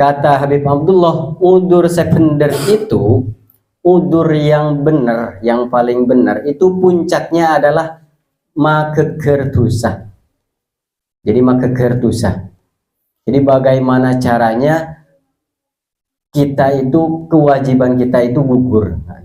kata Habib Abdullah, udur sekunder itu, udur yang benar, yang paling benar itu puncaknya adalah makekertusa. Jadi makekertusa. Jadi bagaimana caranya kita itu, kewajiban kita itu gugur. Nah,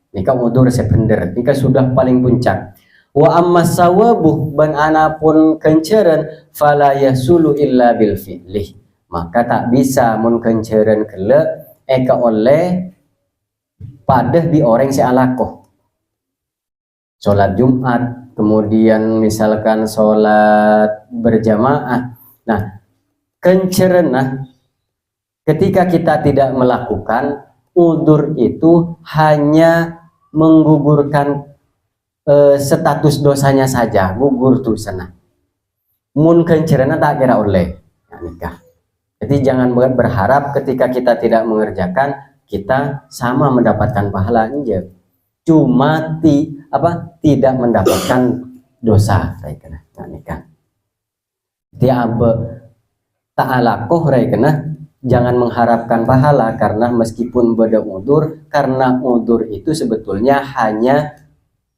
nikah udur sekunder, nikah sudah paling puncak. Wa amma sawabuh ban anapun kenceren fala yasulu illa bil fi'lih, maka tak bisa mun kenceren kele eka oleh pada di orang sealakoh. Sholat Jumat, kemudian misalkan sholat berjamaah. Nah, kenceren ketika kita tidak melakukan udur itu hanya menggugurkan status dosanya saja, gugur tuh sana. Mun kencerana tak kira oleh nikah. Jadi jangan berharap ketika kita tidak mengerjakan kita sama mendapatkan pahala aja. Cuma tidak mendapatkan dosa kena nikah. Dia ta'alakoh kena, jangan mengharapkan pahala karena meskipun beda udur, karena udur itu sebetulnya hanya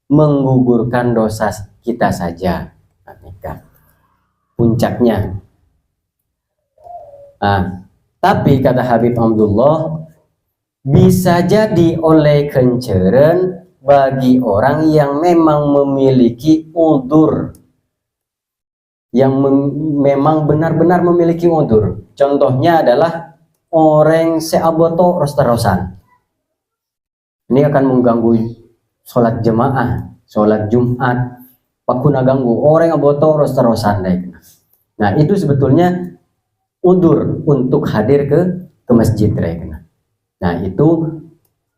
menggugurkan dosa kita saja. Nikah puncaknya. Tapi kata Habib Abdullah, bisa jadi oleh kenceren bagi orang yang memang memiliki udur, yang memang benar-benar memiliki udur. Contohnya adalah orang seaboto terus-terusan. Ini akan mengganggu sholat jemaah, sholat Jumat, pakuna ganggu orang aboto terus-terusan. Nah, itu sebetulnya udur untuk hadir ke masjid. Nah, itu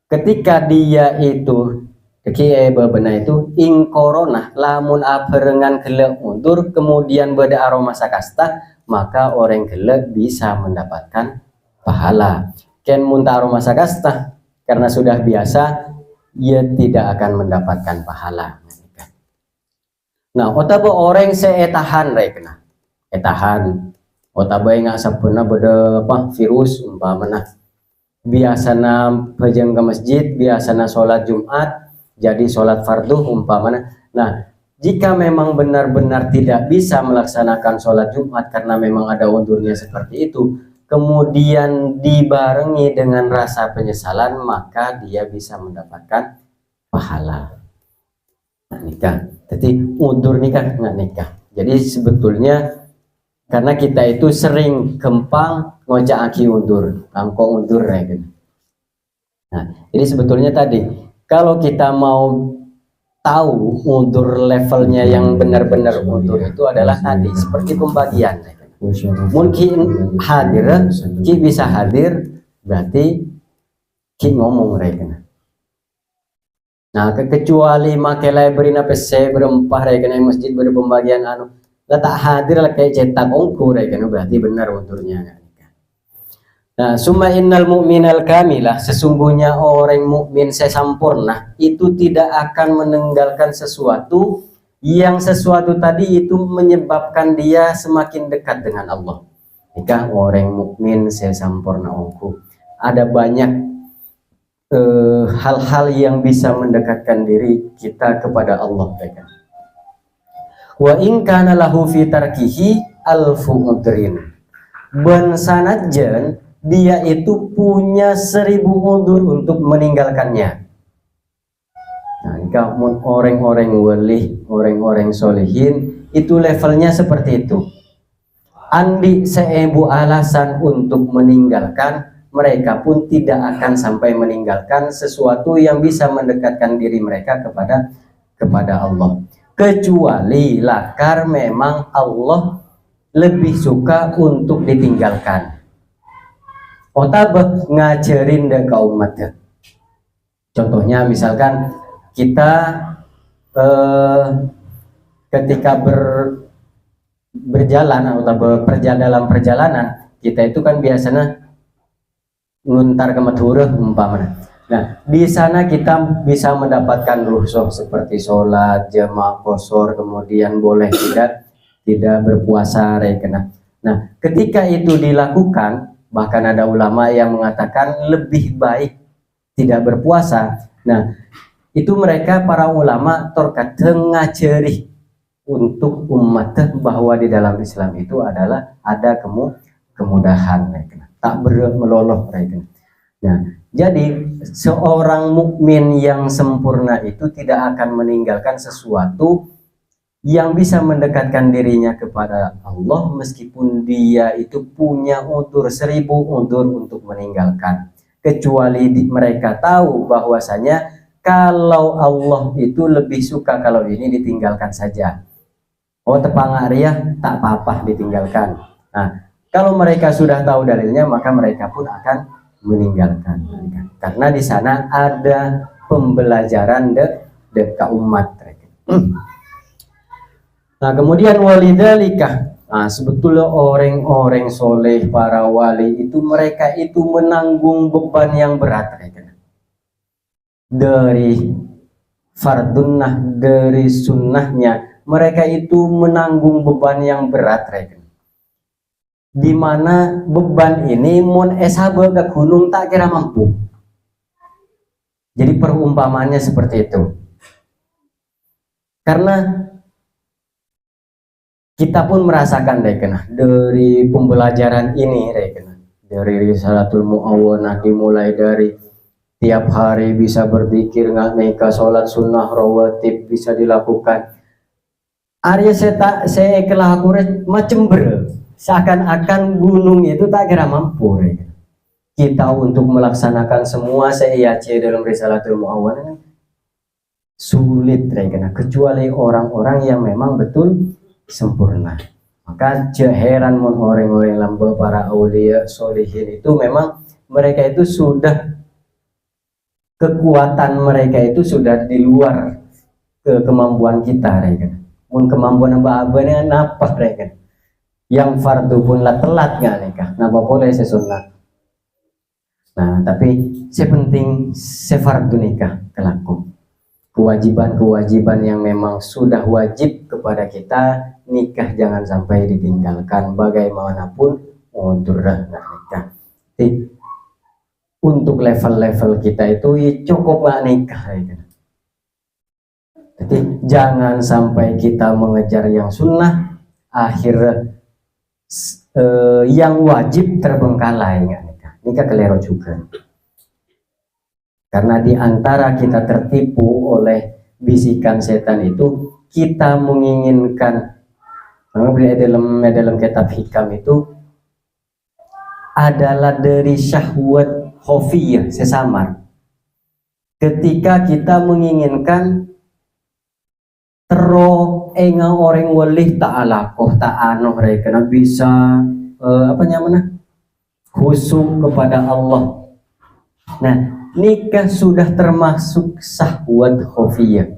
ketika dia itu benar itu ing corona lamun aperengan gelek udur kemudian beda aroma sakasta, maka orang gelek bisa mendapatkan pahala. Ken munta aroma sakasta karena sudah biasa, ia tidak akan mendapatkan pahala. Nah, otaba orang seetahan rekna, etahan, otaba nggak sempurna beda virus umpamana. Biasana pejeng ke masjid, biasana sholat Jumat, jadi sholat fardu umpamana. Nah, jika memang benar-benar tidak bisa melaksanakan sholat Jumat karena memang ada undurnya seperti itu, kemudian dibarengi dengan rasa penyesalan, maka dia bisa mendapatkan pahala. Nah, nikah. Jadi undur nikah nggak nikah. Jadi sebetulnya karena kita itu sering kempang ngocak aki undur, angkong undur gitu. Nah, jadi sebetulnya tadi kalau kita mau tahu undur levelnya yang benar-benar undur itu adalah tadi seperti pembagian. Mungkin hadir, ki bisa hadir berarti ki ngomong rekena. Nah, kecuali make library na PC berempah rekena masjid berpembagian lah tak hadir lah kayak cetak ongku rekena berarti benar undurnya. Nah, summa innal mu'minal kamilah, sesungguhnya orang mukmin sempurna itu tidak akan meninggalkan sesuatu yang sesuatu tadi itu menyebabkan dia semakin dekat dengan Allah. Jika orang mukmin sempurna ongku, ada banyak hal-hal yang bisa mendekatkan diri kita kepada Allah. Wa in kana lahu fi tarkihi alfu udrin, ben sanajan dia itu punya 1000 udur untuk meninggalkannya. Nah, jika orang-orang wali, orang-orang solehin itu levelnya seperti itu. Andi 1000 alasan untuk meninggalkan, mereka pun tidak akan sampai meninggalkan sesuatu yang bisa mendekatkan diri mereka kepada Allah. Kecuali lakar memang Allah lebih suka untuk ditinggalkan. Otabah ngajarin deh kaum umatnya. Contohnya misalkan kita ketika berjalan atau dalam perjalanan, kita itu kan biasanya nguntar ke Madura umpamanya. Nah, di sana kita bisa mendapatkan rukhsah seperti sholat, jamaah qashar, kemudian boleh tidak berpuasa rekena. Nah, ketika itu dilakukan, Bahkan ada ulama yang mengatakan lebih baik tidak berpuasa. Nah, itu mereka para ulama terkadang ngajari untuk umat bahwa di dalam Islam itu adalah ada kemudahan, tak meloloh. Nah, jadi seorang mukmin yang sempurna itu tidak akan meninggalkan sesuatu yang bisa mendekatkan dirinya kepada Allah meskipun dia itu punya udzur 1000 udzur untuk meninggalkan, kecuali mereka tahu bahwasanya kalau Allah itu lebih suka kalau ini ditinggalkan saja. Oh, tepang Arya tak apa-apa ditinggalkan. Nah, kalau mereka sudah tahu dalilnya maka mereka pun akan meninggalkan, karena di sana ada pembelajaran dekat umat. Nah, kemudian walidzalika, nah, sebetulnya orang-orang soleh, para wali itu mereka itu menanggung beban yang berat, dari fardunnah, dari sunnahnya mereka itu menanggung beban yang berat, di mana beban ini mun eshabe ke gunung tak kira mampu. Jadi perumpamaannya seperti itu, karena kita pun merasakan dari pembelajaran ini, dari Risalatul Mu'awwanah, dimulai dari tiap hari bisa berzikir, nggak nikah, sholat sunnah rawatib bisa dilakukan. Arya saya kelakure macam seakan-akan gunung itu tak kira mampu. Kita untuk melaksanakan semua saya dalam Risalatul Mu'awwanah sulit, kecuali orang-orang yang memang betul sempurna. Maka heran orang-orang lamba, para aulia solihin itu memang mereka itu sudah, kekuatan mereka itu sudah di luar kemampuan kita, kemampuan abah-abahnya apa, yang fardu pun lah telat nggak nikah, napa boleh sesunat. Nah, tapi sepenting sefardu nikah kelaku, kewajiban-kewajiban yang memang sudah wajib kepada kita, nikah jangan sampai ditinggalkan bagaimanapun udurah nikah. Jadi, untuk level-level kita itu ya cukup gak nikah, Jadi jangan sampai kita mengejar yang sunnah, akhir yang wajib terbengkalai, nikah keliru juga. Karena diantara kita tertipu oleh bisikan setan itu, kita menginginkan, dalam kitab hikam itu adalah dari syahwat khofiyah, sesamar. Ketika kita menginginkan enga orang walih ta'alakoh ta'anoh karena bisa khusyuk kepada Allah. Nah, nikah sudah termasuk syahwat khofiyah.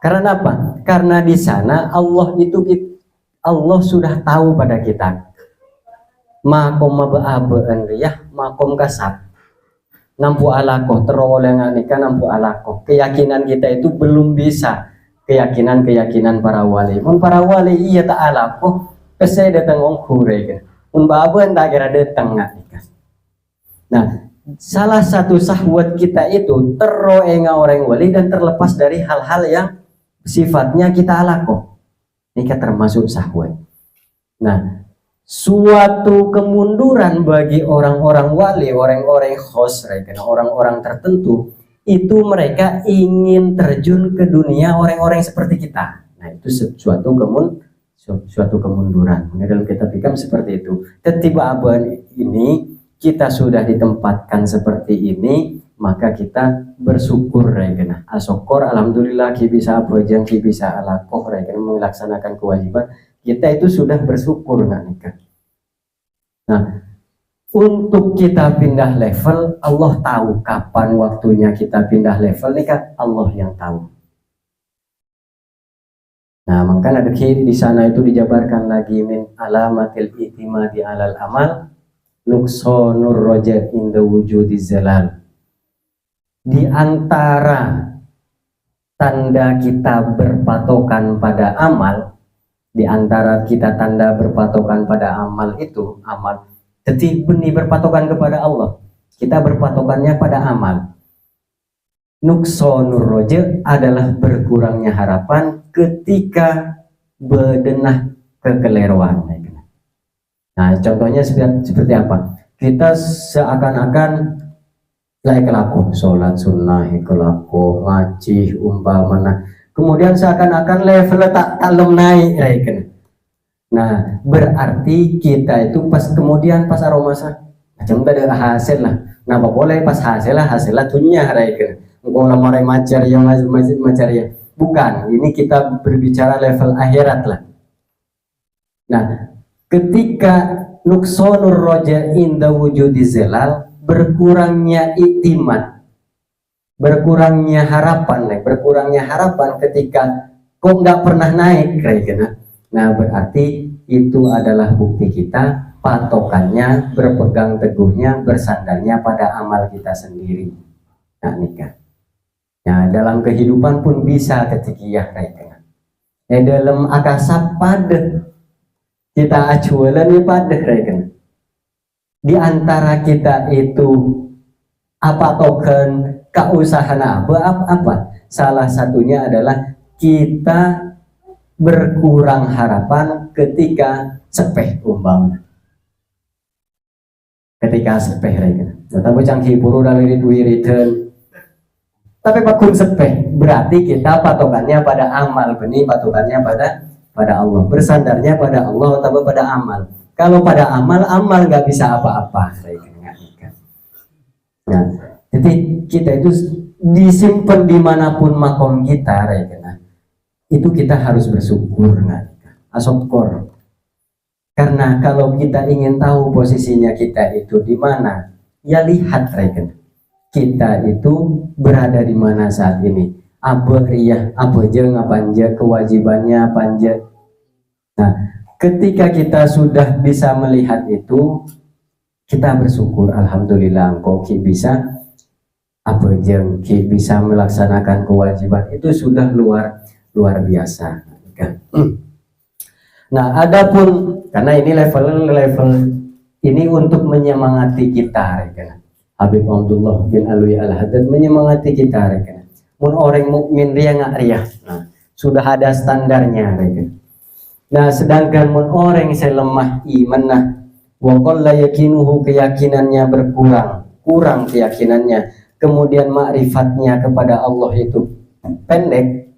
Karena apa? Karena di sana Allah sudah tahu pada kita. Makom maba'aba'an riyah, makom kasab. Nampu alakoh, teroleh nikah nampu alakoh. Keyakinan kita itu belum bisa keyakinan para wali. Mun para wali iya tak alakoh, kesai datang ongkure. Mun ba'aba'an tak kira datang nikah. Nah, salah satu syahwat kita itu teroenga orang wali dan terlepas dari hal-hal yang sifatnya kita alakoh. Nikah termasuk syahwat. Nah, suatu kemunduran bagi orang-orang wali, orang-orang khos, orang-orang tertentu, itu mereka ingin terjun ke dunia orang-orang seperti kita. Nah, itu suatu kemunduran. Dalam kitab hikam seperti itu. Ketiba abad ini kita sudah ditempatkan seperti ini, maka kita bersyukur, asokor alhamdulillah ki bisa bojang ki bisa alakoh, melaksanakan kewajiban kita itu sudah bersyukur nikah. Nah, untuk kita pindah level, Allah tahu kapan waktunya kita pindah level nikah, Allah yang tahu. Nah, maka ada di sana itu dijabarkan lagi min alamatil itimadi alal amal nuksonur roja inda wujudi zelal. Di antara tanda kita berpatokan pada amal, Di antara kita tanda berpatokan pada amal itu amal. Jadi benih berpatokan kepada Allah. Kita berpatokannya pada amal. Nuksonur roja adalah berkurangnya harapan ketika bedenah kekeliruan. Nah, contohnya seperti apa? Kita seakan-akan kelaku sholat sunnah, kelaku ngaji umpamana, kemudian seakan-akan level tak naik. Nah, berarti kita itu kemudian pas aromasa macam ada hasil lah. Nah, boleh pas hasilnya dunia engkau lamarai macar yang macar ya. Bukan, ini kita berbicara level akhirat lah. Nah, ketika nuksonur roja inda wujudi zelal, berkurangnya iktimat, berkurangnya harapan ketika kok nggak pernah naik kayak. Nah, berarti itu adalah bukti kita patokannya, berpegang teguhnya, bersandarnya pada amal kita sendiri. Nah, nikah. Nah, dalam kehidupan pun bisa ketikiyah kayak. Dalam akasa pada kita acualan ya pada kayak. Di antara kita itu apa token keusahaan apa? Salah satunya adalah kita berkurang harapan ketika sepeh umpamanya. Ketika sepeh tapi cangki puru dari wiridan. Tapi pakun sepeh berarti kita patokannya pada amal, benih patokannya pada Allah, bersandarnya pada Allah atau pada amal. Kalau pada amal nggak bisa apa-apa. Nah, jadi kita itu disimpan dimanapun makom kita, itu kita harus bersyukur, asokor. Karena kalau kita ingin tahu posisinya kita itu di mana, ya lihat, kita itu berada di mana saat ini. Apa kewajibannya apa aja. Nah, ketika kita sudah bisa melihat itu, kita bersyukur, alhamdulillah engkau bisa bisa melaksanakan kewajiban itu sudah luar biasa. Nah, adapun karena ini level ini untuk menyemangati kita, Habib Abdullah bin Alwi Al-Haddad menyemangati kita, mun orang mukmin dia nggak riah. Nah, sudah ada standarnya, Nah, sedangkan mun orang yang lemah iman, nah, waqalla yakinuhu, keyakinannya kurang keyakinannya, kemudian ma'rifatnya kepada Allah itu pendek,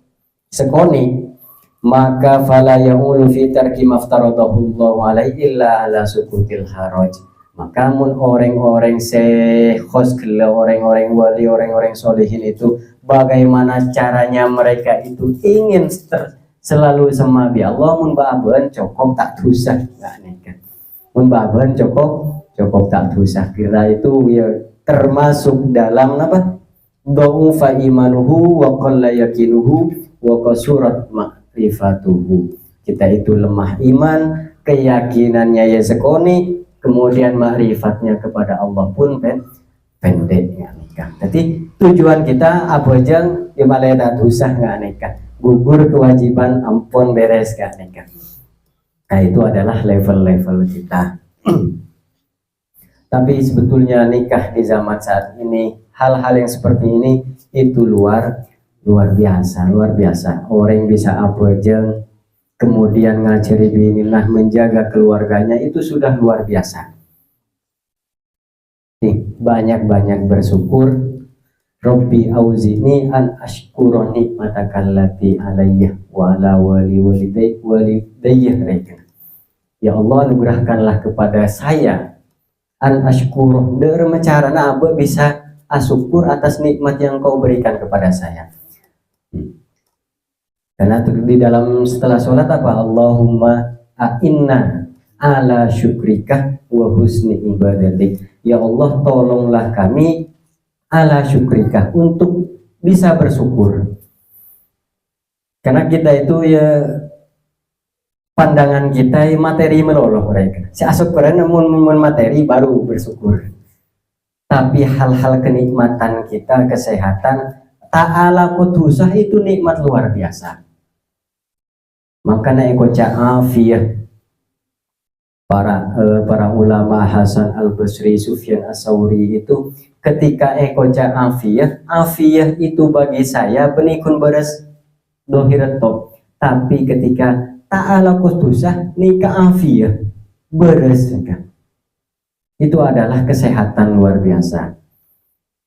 sekoni, maka fala ya'ulu fi tarki maftaradahu Allah alaihi illa ala sukutil haraj. Maka mun orang-orang sekhos, orang-orang wali, orang-orang solehin itu bagaimana caranya mereka itu ingin selalu semabi Allah, mun baaban cokok tak dusah, mun baaban cokok tak dusah. Kira itu ya termasuk dalam apa? Dha'ufa imanuhu wa qalla yakinuhu wa qasurat ma'rifatuhu. Kita itu lemah iman, keyakinannya ya sekoni, kemudian ma'rifatnya kepada Allah pun pendek. Jadi tujuan kita apa aja ya malah tak usah nikah, gugur kewajiban, ampun beres nikah. Nah, itu adalah level-level kita. Tapi sebetulnya nikah di zaman saat ini, hal-hal yang seperti ini itu luar biasa. Orang bisa apa aja, kemudian ngajari binillah, menjaga keluarganya, itu sudah luar biasa. Nih, banyak-banyak bersyukur. Rabbi auzini an ashkura nikmatakallati alayya wa ala walidayya. Ya Allah, anugerahkanlah kepada saya an ashkura, cara apa bisa asyukur atas nikmat yang kau berikan kepada saya. Karena di dalam setelah sholat apa? Allahumma a'inna ala syukrika wa husni ibadatik. Ya Allah, tolonglah kami ala syukrika, untuk bisa bersyukur. Karena kita itu ya pandangan kita ya materi meloloh mereka. Si asyukuran namun materi baru bersyukur. Tapi hal-hal kenikmatan kita, kesehatan, ta'ala kudusah itu nikmat luar biasa. Makanya ekoca afiyah para ulama Hasan Al-Basri, Sufyan As-Sauri itu ketika ekoca afiyah itu bagi saya benikun beres dohirat top, tapi ketika ta'ala kustusah nikah afiyah beres kan, itu adalah kesehatan luar biasa.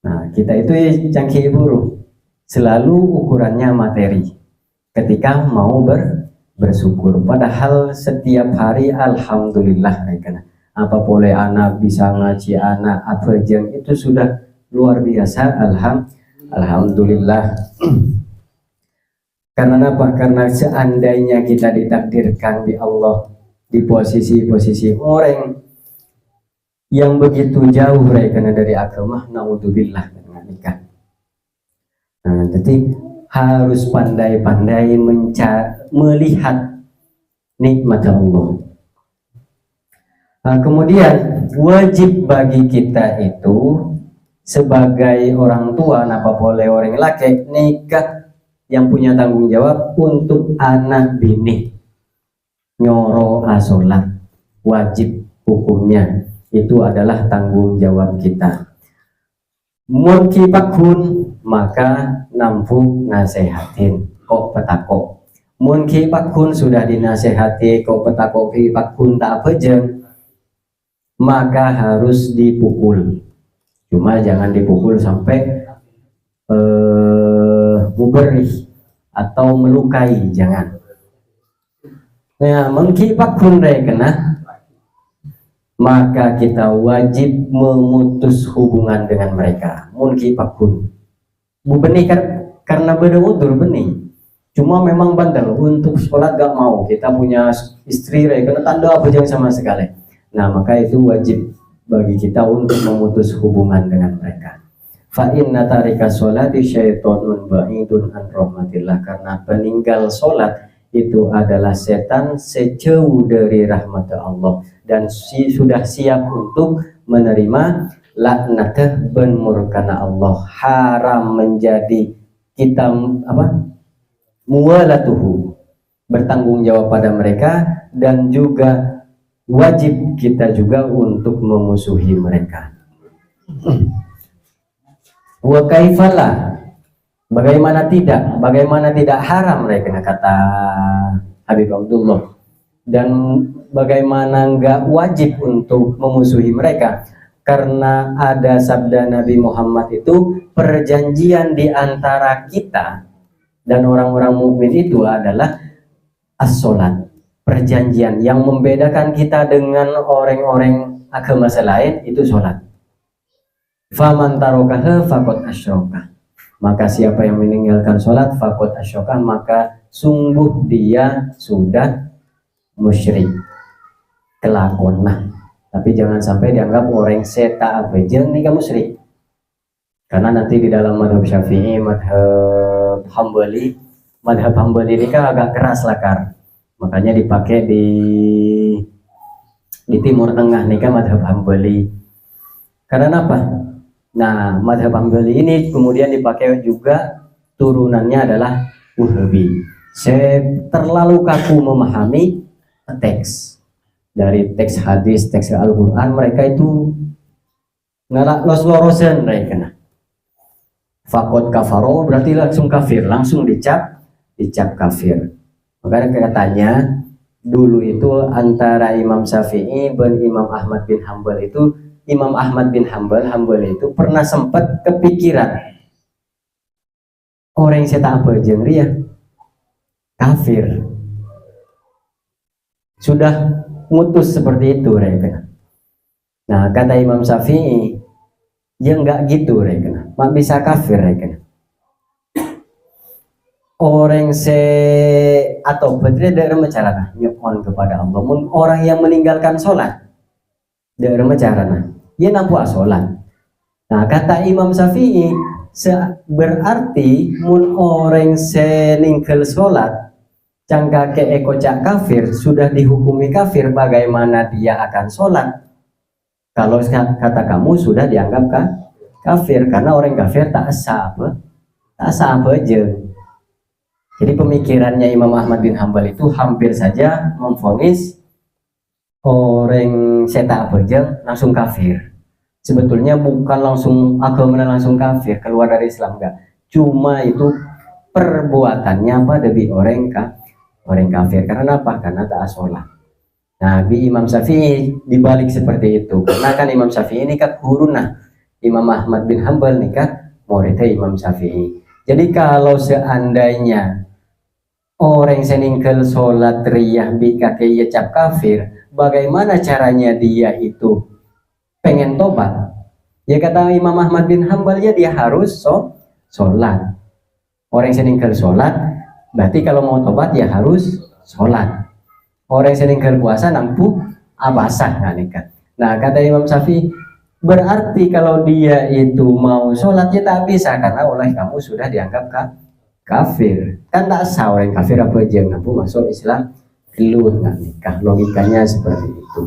Nah kita itu cangkih buru selalu ukurannya materi ketika mau bersyukur, padahal setiap hari alhamdulillah karena apa boleh anak bisa ngaji anak apa jeng itu sudah luar biasa. Alhamdulillah. Karena apa? Karena seandainya kita ditakdirkan di Allah di posisi orang yang begitu jauh karena dari agama, naudzubillah dengan nikah. Nah, jadi harus pandai-pandai melihat nikmat Allah. Nah, kemudian wajib bagi kita itu sebagai orang tua, apa boleh orang laki nikah yang punya tanggung jawab untuk anak bini nyoro asolat, wajib hukumnya itu adalah tanggung jawab kita. Mungkin maka nampu nasehatin kok petakok. Mungkin pakun sudah dinasehati kok petakok pakun tak pejeng, maka harus dipukul. Cuma jangan dipukul sampai muberih atau melukai, jangan. Nah, mungkin pakun kena, maka kita wajib memutus hubungan dengan mereka. Mungkin pakun bu benih karena berudur benih, cuma memang bandel untuk sholat gak mau, kita punya istri kena tanda apa jangan sama sekali. Nah maka itu wajib bagi kita untuk memutus hubungan dengan mereka. Fa inna tarika sholati syaitonun ba'idun an rahmatillah, karena peninggal sholat itu adalah setan sejauh dari rahmat Allah dan sudah siap untuk menerima laknatah ben murkana Allah. Haram menjadi kita muwalatuhu, bertanggung jawab pada mereka, dan juga wajib kita juga untuk memusuhi mereka. Wa kaifala, bagaimana tidak haram mereka, kata Habib Abdullah, dan bagaimana enggak wajib untuk memusuhi mereka. Karena ada sabda Nabi Muhammad itu, perjanjian di antara kita dan orang-orang mukmin itu adalah as-sholat. Perjanjian yang membedakan kita dengan orang-orang agama selain itu sholat. Faman tarokaha faqad asyraka, maka siapa yang meninggalkan sholat faqad asyraka, maka sungguh dia sudah musyrik kelakonah. Tapi jangan sampai dianggap orang seta abejeng nikah musyrik, karena nanti di dalam madhab Syafi'i, madhab Hambali ini kan agak keras lakar, makanya dipakai di Timur Tengah nikah madhab Hambali. Karena apa? Nah, madhab Hambali ini kemudian dipakai juga turunannya adalah Wahabi. Saya terlalu kaku memahami teks dari teks hadis, teks Al-Quran, mereka itu nggak los-lorosan mereka. Fakot kafaro berarti langsung kafir, langsung dicap kafir. Makanya katanya dulu itu antara Imam Syafi'i dan Imam Ahmad bin Hambal itu, Imam Ahmad bin Hambal itu pernah sempat kepikiran orang yang tak apa jengria kafir, sudah mutus seperti itu mereka. Nah kata Imam Syafi'i, ya enggak gitu mereka, mak bisa kafir mereka. Orang atau betul dari macarana nyokon kepada Allah. Orang yang meninggalkan sholat dari macarana, ya nampu sholat. Nah kata Imam Syafi'i, berarti orang seninggal sholat cangka ke ekocak kafir, sudah dihukumi kafir, bagaimana dia akan sholat kalau kata kamu sudah dianggap kafir? Karena orang kafir tak asa apa aja. Jadi pemikirannya Imam Ahmad bin Hambal itu hampir saja memvonis orang seta bejeng langsung kafir. Sebetulnya bukan langsung agamanya langsung kafir, keluar dari Islam, enggak. Cuma itu perbuatannya pada orang kafir. Karena apa? Karena tak sholat. Nah, di Imam Syafi'i dibalik seperti itu. Karena kan Imam Syafi'i ini kan guruna Imam Ahmad bin Hambal nih kan muridnya Imam Syafi'i. Jadi kalau seandainya orang seningkel sholat riyah bikake ia cap kafir, bagaimana caranya dia itu pengen tobat? Ya kata Imam Ahmad bin Hambal ya dia harus sholat. Orang seningkel sholat, berarti kalau mau tobat ya harus sholat. Orang seningkel puasa nampu abasah kan. Nah kata Imam Syafi'i, berarti kalau dia itu mau sholat ya tak bisa karena oleh kamu sudah dianggap kafir. Kan tak sah orang kafir apa aja yang nampu masuk Islam keluar nggak nikah. Logikanya seperti itu.